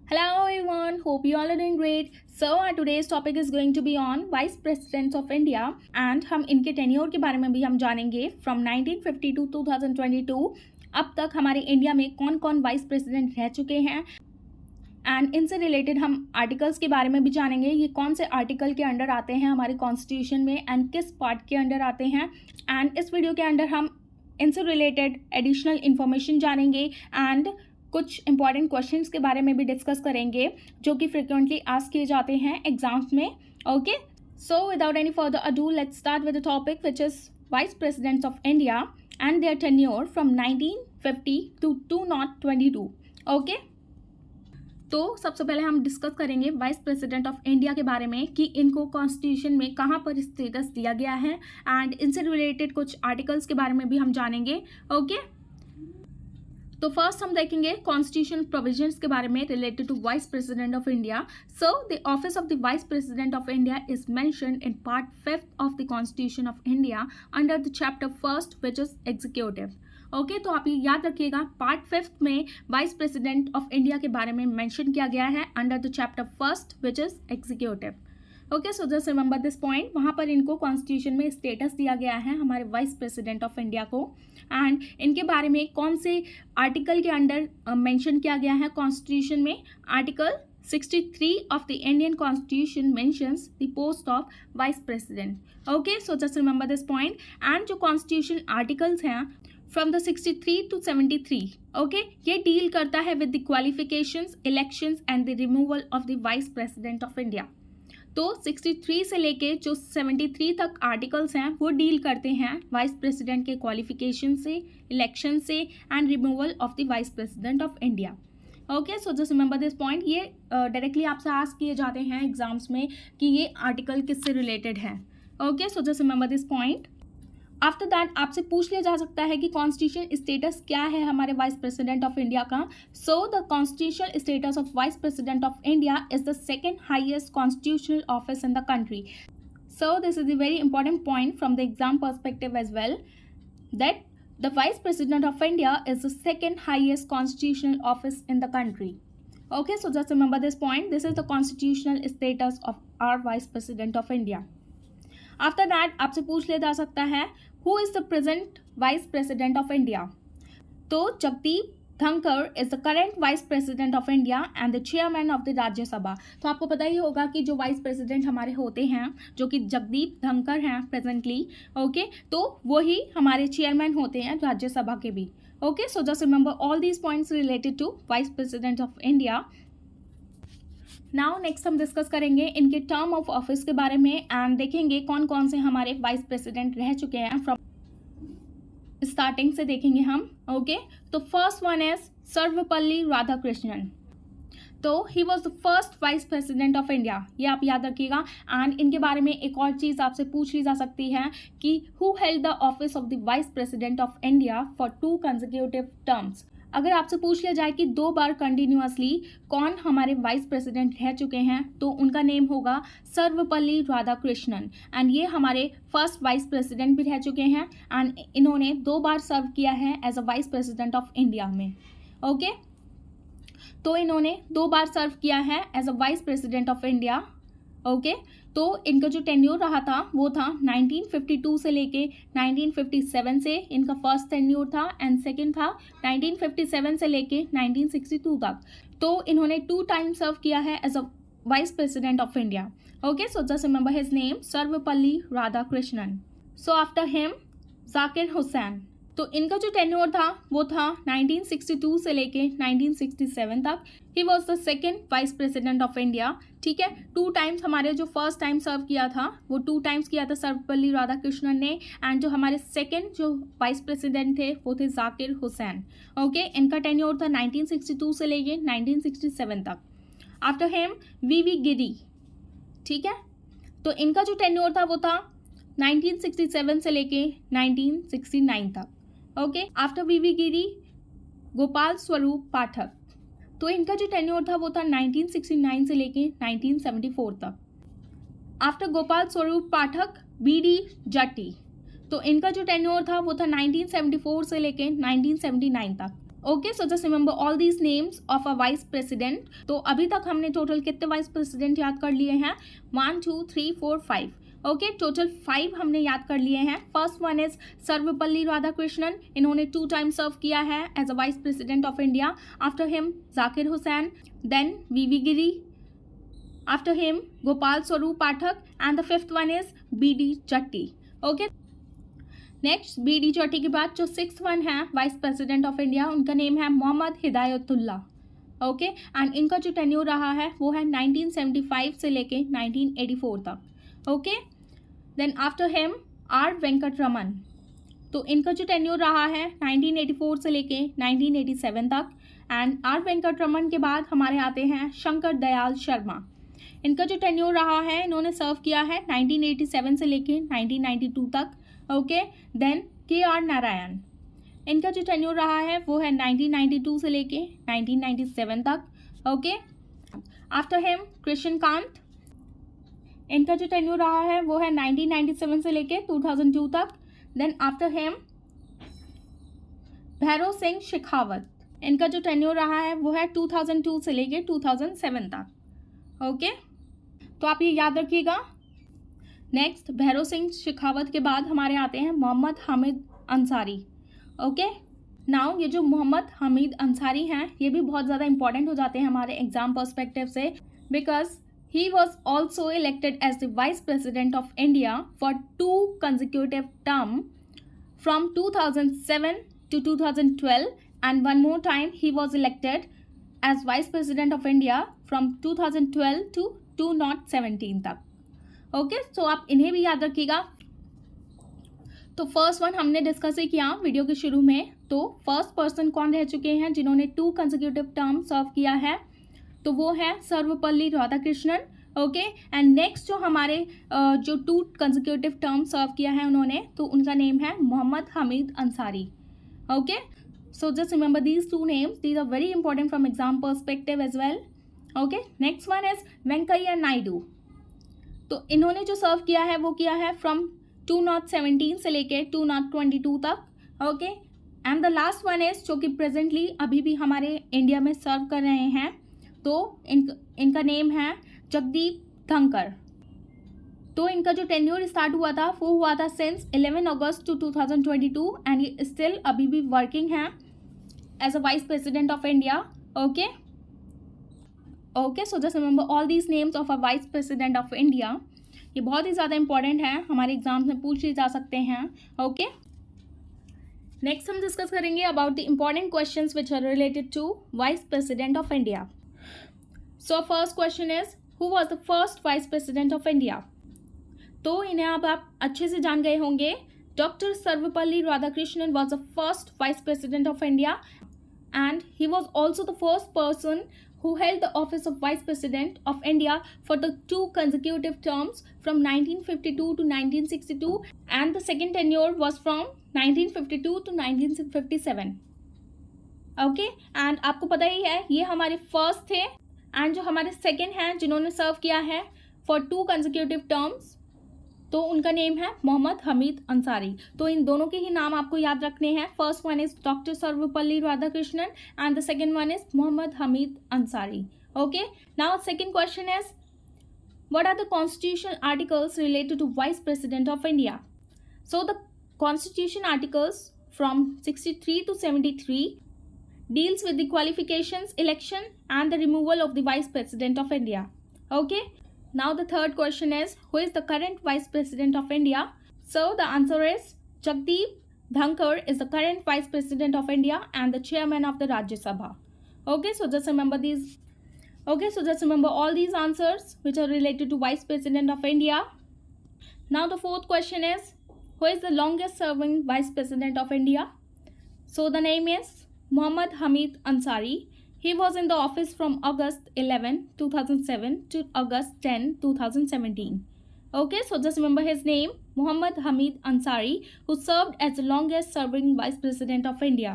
Hello everyone, hope you all are doing great. So our today's topic is going to be on Vice Presidents of India and हम इनके tenure के बारे में भी हम जानेंगे from 1950 to 2022 अब तक हमारे इंडिया में कौन कौन वाइस प्रेसिडेंट रह चुके हैं एंड इनसे रिलेटेड हम आर्टिकल्स के बारे में भी जानेंगे ये कौन से आर्टिकल के अंडर आते हैं हमारे कॉन्स्टिट्यूशन में एंड किस पार्ट के अंडर आते हैं एंड इस वीडियो के अंदर हम इनसे रिलेटेड एडिशनल इन्फॉर्मेशन जानेंगे एंड कुछ इंपॉर्टेंट क्वेश्चंस के बारे में भी डिस्कस करेंगे जो कि फ्रिक्वेंटली आस्क किए जाते हैं एग्जाम्स में okay so without any further adieu let's start with the topic which is vice presidents of India and their tenure from 1950 to 2022 okay तो सबसे पहले हम डिस्कस करेंगे वाइस प्रेसिडेंट ऑफ इंडिया के बारे में कि इनको कॉन्स्टिट्यूशन में कहाँ पर स्टेटस दिया गया है एंड इनसे रिलेटेड कुछ आर्टिकल्स के बारे में भी हम जानेंगे ओके तो फर्स्ट हम देखेंगे कॉन्स्टिट्यूशन प्रोविजंस के बारे में related to vice president of India so the office of the vice president of India is mentioned in part 5 of the constitution of India under the chapter 1 which is executive okay तो आप ये याद रखिएगा part 5 में vice president of India के बारे में mention किया गया है under the chapter 1 which is executive okay so just remember this point वहाँ पर इनको कॉन्स्टिट्यूशन में स्टेटस दिया गया है हमारे वाइस प्रेसिडेंट ऑफ इंडिया को एंड इनके बारे में कौन से आर्टिकल के अंडर मेंशन किया गया है कॉन्स्टिट्यूशन में article 63 of the Indian constitution mentions the post of vice president okay so just remember this point and जो कॉन्स्टिट्यूशन आर्टिकल्स हैं फ्रॉम द 63 टू 73 ओके ये डील करता है with the qualifications elections and the removal of the vice president of India तो 63 से लेके जो 73 तक आर्टिकल्स हैं वो डील करते हैं वाइस प्रेसिडेंट के क्वालिफिकेशन से इलेक्शन से and removal of the vice president of India okay so just remember this point ये डायरेक्टली आपसे आस्क किए जाते हैं एग्जाम्स में कि ये आर्टिकल किससे रिलेटेड है okay so just remember this point after that आपसे पूछ लिया जा सकता है कि कॉन्स्टिट्यूशन स्टेटस क्या है हमारे वाइस प्रेसिडेंट ऑफ इंडिया का so the constitutional status of vice president of India is the second highest constitutional office in the country so this is a very important point from the exam perspective as well that the vice president of India is the second highest constitutional office in the country okay so just remember this point this is the constitutional status of our vice president of india after that आपसे पूछ लिया जा सकता है who is the present vice president of India तो Jagdeep Dhankhar is the current vice president of India and the chairman of the Rajya Sabha तो आपको पता ही होगा कि जो वाइस प्रेसिडेंट हमारे होते हैं जो कि जगदीप धनखड़ हैं प्रेजेंटली ओके तो वही हमारे चेयरमैन होते हैं राज्यसभा के भी okay so just remember all these points related to vice president of India now next हम डिस्कस करेंगे इनके टर्म ऑफ ऑफिस के बारे में एंड देखेंगे कौन कौन से हमारे वाइस प्रेसिडेंट रह चुके हैं फ्रॉम स्टार्टिंग से देखेंगे हम ओके तो first one is Sarvepalli Radhakrishnan तो he was the first vice president of India ये आप याद रखिएगा एंड इनके बारे में एक और चीज़ आपसे पूछ ली जा सकती है कि who held the office of the vice president of India for 2 consecutive terms अगर आपसे पूछ लिया जाए कि 2 बार कंटिन्यूअसली कौन हमारे वाइस प्रेसिडेंट रह चुके हैं तो उनका नेम होगा सर्वपल्ली राधाकृष्णन एंड ये हमारे फर्स्ट वाइस प्रेसिडेंट भी रह चुके हैं एंड इन्होंने 2 बार सर्व किया है as a vice president of India में ओके तो इन्होंने 2 बार सर्व किया है as a vice president of India okay तो इनका जो टेन्योर रहा था वो था 1952 से लेके 1957 से इनका फर्स्ट टेन्योर था एंड सेकंड था 1957 से लेके 1962 तक तो इन्होंने 2 टाइम सर्व किया है as a vice president of India okay so just remember his name Sarvepalli Radhakrishnan so after him Zakir Hussain तो इनका जो टेन्योर था वो था 1962 से लेके 1967 तक ही was the second vice president of India ठीक है 2 टाइम्स हमारे जो फर्स्ट टाइम सर्व किया था वो 2 टाइम्स किया था सर्वपल्ली राधाकृष्णन ने एंड जो हमारे सेकेंड जो वाइस प्रेसिडेंट थे वो थे जाकिर हुसैन ओके इनका टेन्योर था 1962 से लेके 1967 तक आफ्टर हिम वी गिरी ठीक है तो इनका जो टेन्योर था वो था 1967 से लेके 1969 तक ओके आफ्टर वी गिरी गोपाल स्वरूप पाठक तो इनका जो टेन्योर था वो था 1969 से लेके 1974 तक आफ्टर गोपाल स्वरूप पाठक बी जट्टी तो इनका जो टेन्योर था वो था 1974 से लेके 1979 तक okay, so just remember all these names of a vice president. तो अभी तक हमने टोटल कितने वाइस प्रेसिडेंट याद कर लिए हैं? 1 2 3 4 5. ओके, टोटल 5 हमने याद कर लिए हैं. First one is Sarvepalli Radhakrishnan. इन्होंने 2 टाइम सर्व किया है as a vice president of India. After him Zakir Hussain, then V V Giri, after him Gopal Swarup Pathak, and the fifth one is BD Jatti. Okay, next BD Jatti के बाद जो 6th वन है वाइस प्रेसिडेंट ऑफ इंडिया, उनका name है Mohammad Hidayatullah. Okay, and इनका जो टेन्योर रहा है वो है 1975 से लेके 1984 तक. Okay, then after him R Venkataraman. तो इनका जो टेन्योर रहा है 1984 से लेके 1987 तक. एंड R वेंकटरमन के बाद हमारे आते हैं शंकर दयाल शर्मा. इनका जो टेन्योर रहा है, इन्होंने सर्व किया है 1987 से लेके 1992 तक. Okay, then KR Narayan. इनका जो टेन्योर रहा है वो है 1992 से लेके 1997 तक. Okay, after him Krishna Kant. इनका जो टेन्योर रहा है वो है 1997 से लेके 2002 तक. Then after him Bhairon Singh Shekhawat. इनका जो टेन्योर रहा है वो है 2002 से लेके 2007 तक. ओके, तो आप ये याद रखिएगा. नेक्स्ट भैरव सिंह शेखावत के बाद हमारे आते हैं मोहम्मद हामिद अंसारी. ओके, नाउ ये जो मोहम्मद हमीद अंसारी हैं, ये भी बहुत ज़्यादा इंपॉर्टेंट हो जाते हैं हमारे एग्जाम पर्सपेक्टिव से, because he was also elected as the vice president of India for 2 consecutive term from 2007 to 2012, and one more time he was elected as vice president of India from 2012 to 2017 तक. Okay, सो आप इन्हें भी याद रखिएगा. तो first one हमने discuss ही किया video के शुरू में. तो फर्स्ट पर्सन कौन रह चुके हैं जिन्होंने 2 consecutive टर्म सर्व किया है? तो वो है Sarvepalli Radhakrishnan. Okay, and next जो हमारे जो 2 consecutive टर्म सर्व किया है उन्होंने, तो उनका नेम है Mohammad Hamid Ansari. Okay, so just remember these 2 names. These are very important from exam perspective as well. Okay, next one is Venkaiah Naidu. तो इन्होंने जो सर्व किया है वो किया है फ्रॉम 2017 से लेके 2022 तक. Okay, and the last one is जो कि प्रेजेंटली अभी भी हमारे इंडिया में सर्व कर रहे हैं, तो इनका नेम है जगदीप धनखड़. तो इनका जो टेन्योर स्टार्ट हुआ था वो हुआ था सिंस 11 अगस्त 2022, एंड ये स्टिल अभी भी वर्किंग है as a vice president of India. Okay, okay, so just remember all these names of a vice president of India. ये बहुत ही ज़्यादा इंपॉर्टेंट है, हमारे एग्जाम्स में पूछे जा सकते हैं. ओके, नेक्स्ट हम डिस्कस करेंगे about the important questions which are related to vice president of India. So first question is who was the first vice president of India? तो इन्हें अब आप अच्छे से जान गए होंगे. Doctor Sarvepalli Radhakrishnan was the first vice president of India, and he was also the first person who held the office of Vice President of India for the 2 consecutive terms from 1952 to 1962, and the second tenure was from 1952 to 1957. Okay, and आपको पता ही है ये हमारे first थे, and जो हमारे second हैं जिन्होंने सर्व किया है फॉर 2 consecutive terms, तो उनका नेम है मोहम्मद हमीद अंसारी. तो इन दोनों के ही नाम आपको याद रखने हैं. First one is doctor Sarvepalli Radhakrishnan and the second one is Mohammad Hamid Ansari. Okay, now second question is what are the constitutional articles related to vice president of India? So the constitution articles from 63 to 73 deals with the qualifications, election and the removal of the vice president of India. Okay, now the third question is who is the current vice president of India? So the answer is Jagdeep Dhankar is the current vice president of India and the chairman of the Rajya Sabha. Okay, so just remember these. Okay, so just remember all these answers which are related to vice president of India. Now the fourth question is who is the longest serving vice president of India? So the name is Mohammad Hamid Ansari. He was in the office from August 11, 2007 to August 10, 2017. Okay, so just remember his name, Mohammad Hamid Ansari, who served as the longest serving Vice President of India.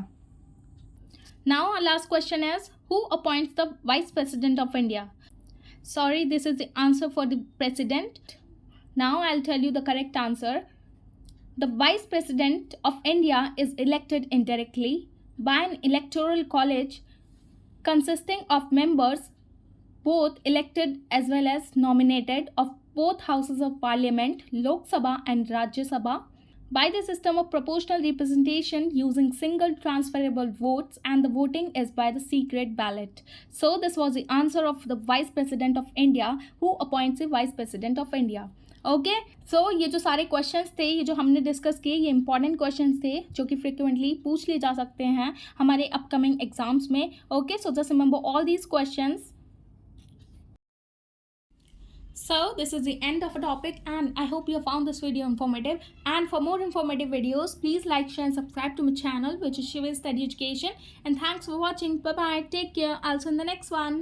Now our last question is, who appoints the Vice President of India? Sorry, this is the answer for the President. Now I'll tell you the correct answer. The Vice President of India is elected indirectly. by an electoral college consisting of members both elected as well as nominated of both houses of parliament, Lok Sabha and Rajya Sabha, by the system of proportional representation using single transferable votes, and the voting is by the secret ballot. So this was the answer of the Vice President of India, who appoints the Vice President of India. Okay so ये जो सारे questions थे, ये जो हमने discuss किए, ये important questions थे जो कि फ्रिक्वेंटली पूछ लिए जा सकते हैं हमारे अपकमिंग एग्जाम्स में. Okay so just remember all these questions. So this is the end of a topic, and I hope you have found this video informative. And for more informative videos, please like, share and subscribe to my channel, which is Shiva's Study Education. And thanks for watching. Bye bye. Take care. I'll see you in the next one.